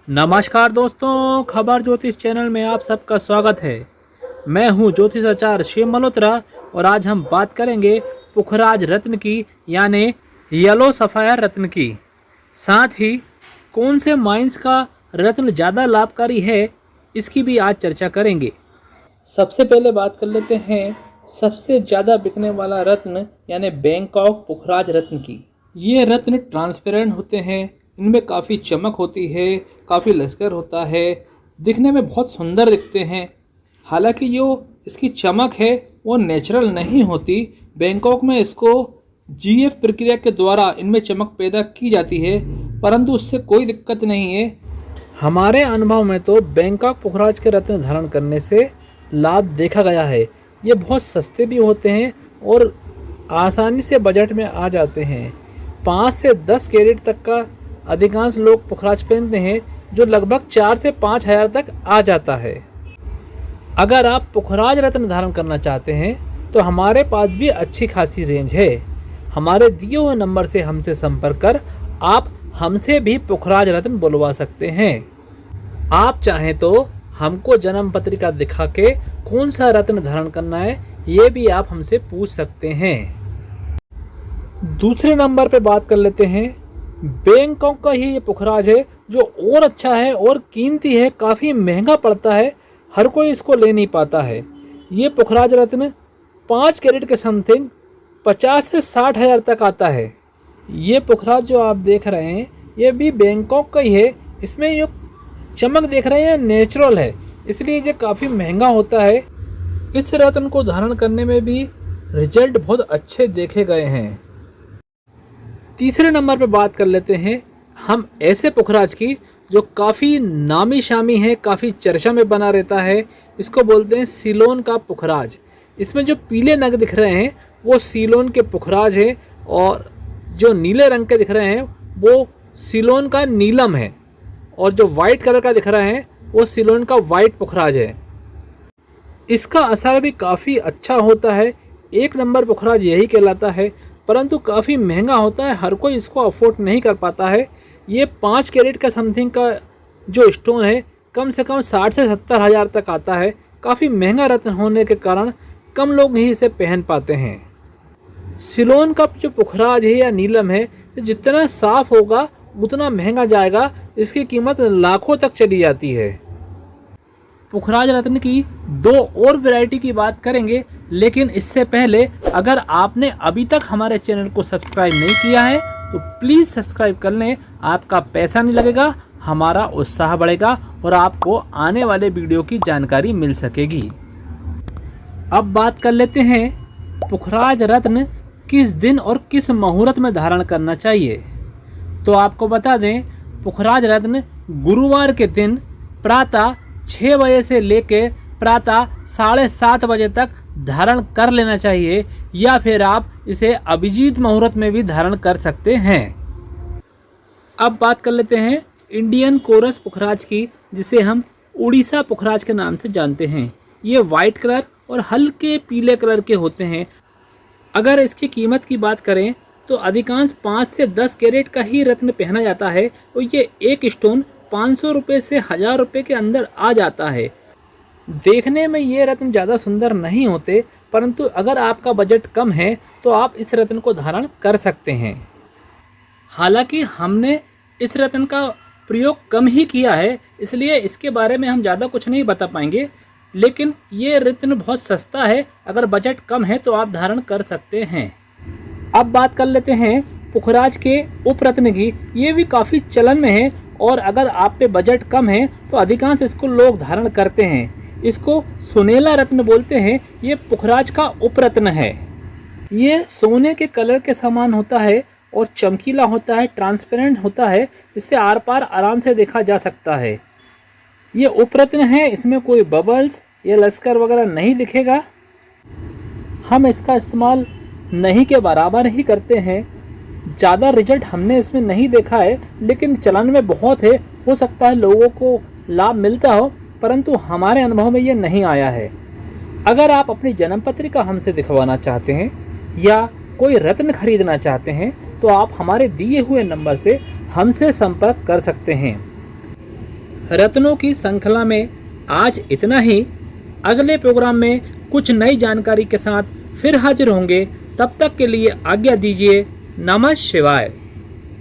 नमस्कार दोस्तों, खबर ज्योतिष चैनल में आप सबका स्वागत है। मैं हूं ज्योतिष आचार्य शिव मल्होत्रा और आज हम बात करेंगे पुखराज रत्न की यानी येलो सफायर रत्न की। साथ ही कौन से माइंस का रत्न ज़्यादा लाभकारी है इसकी भी आज चर्चा करेंगे। सबसे पहले बात कर लेते हैं सबसे ज़्यादा बिकने वाला रत्न यानी बैंकॉक पुखराज रत्न की। ये रत्न ट्रांसपेरेंट होते हैं, इनमें काफ़ी चमक होती है, काफ़ी लश्कर होता है, दिखने में बहुत सुंदर दिखते हैं। हालांकि जो इसकी चमक है वो नेचुरल नहीं होती। बैंकॉक में इसको जीएफ प्रक्रिया के द्वारा इनमें चमक पैदा की जाती है, परंतु उससे कोई दिक्कत नहीं है। हमारे अनुभव में तो बैंकॉक पुखराज के रत्न धारण करने से लाभ देखा गया है। ये बहुत सस्ते भी होते हैं और आसानी से बजट में आ जाते हैं। 5 से 10 कैरेट तक का अधिकांश लोग पुखराज पहनते हैं, जो लगभग 4 से 5 हज़ार तक आ जाता है। अगर आप पुखराज रत्न धारण करना चाहते हैं तो हमारे पास भी अच्छी खासी रेंज है। हमारे दिए हुए नंबर से हमसे संपर्क कर आप हमसे भी पुखराज रत्न बुलवा सकते हैं। आप चाहें तो हमको जन्म पत्रिका दिखा के कौन सा रत्न धारण करना है ये भी आप हमसे पूछ सकते हैं। दूसरे नंबर पे बात कर लेते हैं। बैंकॉक का ही ये पुखराज है जो और अच्छा है और कीमती है, काफ़ी महंगा पड़ता है, हर कोई इसको ले नहीं पाता है। ये पुखराज रत्न 5 कैरेट के समथिंग 50 से 60 हज़ार तक आता है। ये पुखराज जो आप देख रहे हैं ये भी बैंकॉक का ही है। इसमें जो चमक देख रहे हैं नेचुरल है, इसलिए ये काफ़ी महंगा होता है। इस रत्न को धारण करने में भी रिजल्ट बहुत अच्छे देखे गए हैं। तीसरे नंबर पे बात कर लेते हैं हम ऐसे पुखराज की जो काफ़ी नामी शामी है, काफ़ी चर्चा में बना रहता है। इसको बोलते हैं सीलोन का पुखराज। इसमें जो पीले नग दिख रहे हैं वो सीलोन के पुखराज है और जो नीले रंग के दिख रहे हैं वो सीलोन का नीलम है और जो वाइट कलर का दिख रहा है वो सीलोन का वाइट पुखराज है। इसका असर भी काफ़ी अच्छा होता है। 1 नंबर पुखराज यही कहलाता है, परंतु काफ़ी महंगा होता है, हर कोई इसको अफोर्ड नहीं कर पाता है। ये 5 कैरेट का समथिंग का जो स्टोन है कम से कम 60 से 70 हज़ार तक आता है। काफ़ी महंगा रत्न होने के कारण कम लोग ही इसे पहन पाते हैं। सिलोन का जो पुखराज है या नीलम है जितना साफ होगा उतना महंगा जाएगा, इसकी कीमत लाखों तक चली जाती है। पुखराज रत्न की 2 और वैरायटी की बात करेंगे, लेकिन इससे पहले अगर आपने अभी तक हमारे चैनल को सब्सक्राइब नहीं किया है तो प्लीज़ सब्सक्राइब कर लें। आपका पैसा नहीं लगेगा, हमारा उत्साह बढ़ेगा और आपको आने वाले वीडियो की जानकारी मिल सकेगी। अब बात कर लेते हैं पुखराज रत्न किस दिन और किस मुहूर्त में धारण करना चाहिए। तो आपको बता दें, पुखराज रत्न गुरुवार के दिन प्रातः 6 बजे से लेकर प्रातः 7:30 बजे तक धारण कर लेना चाहिए, या फिर आप इसे अभिजीत मुहूर्त में भी धारण कर सकते हैं। अब बात कर लेते हैं इंडियन कोरस पुखराज की, जिसे हम उड़ीसा पुखराज के नाम से जानते हैं। ये वाइट कलर और हल्के पीले कलर के होते हैं। अगर इसकी कीमत की बात करें तो अधिकांश 5 से 10 कैरेट का ही रत्न पहना जाता है और ये एक स्टोन 500 रुपये से 1000 रुपये के अंदर आ जाता है। देखने में ये रत्न ज़्यादा सुंदर नहीं होते, परंतु अगर आपका बजट कम है तो आप इस रत्न को धारण कर सकते हैं। हालांकि हमने इस रत्न का प्रयोग कम ही किया है, इसलिए इसके बारे में हम ज़्यादा कुछ नहीं बता पाएंगे, लेकिन ये रत्न बहुत सस्ता है। अगर बजट कम है तो आप धारण कर सकते हैं। अब बात कर लेते हैं पुखराज के उपरत्न की। ये भी काफ़ी चलन में है और अगर आप पे बजट कम है तो अधिकांश इसको लोग धारण करते हैं। इसको सुनेला रत्न बोलते हैं। ये पुखराज का उपरत्न है। ये सोने के कलर के समान होता है और चमकीला होता है, ट्रांसपेरेंट होता है, इससे आर पार आराम से देखा जा सकता है। ये उपरत्न है, इसमें कोई बबल्स या लश्कर वगैरह नहीं दिखेगा। हम इसका इस्तेमाल नहीं के बराबर ही करते हैं। ज़्यादा रिजल्ट हमने इसमें नहीं देखा है, लेकिन चलन में बहुत है। हो सकता है लोगों को लाभ मिलता हो, परंतु हमारे अनुभव में ये नहीं आया है। अगर आप अपनी जन्म पत्रिका हमसे दिखवाना चाहते हैं या कोई रत्न खरीदना चाहते हैं तो आप हमारे दिए हुए नंबर से हमसे संपर्क कर सकते हैं। रत्नों की श्रृंखला में आज इतना ही। अगले प्रोग्राम में कुछ नई जानकारी के साथ फिर हाजिर होंगे। तब तक के लिए आज्ञा दीजिए। नमः शिवाय।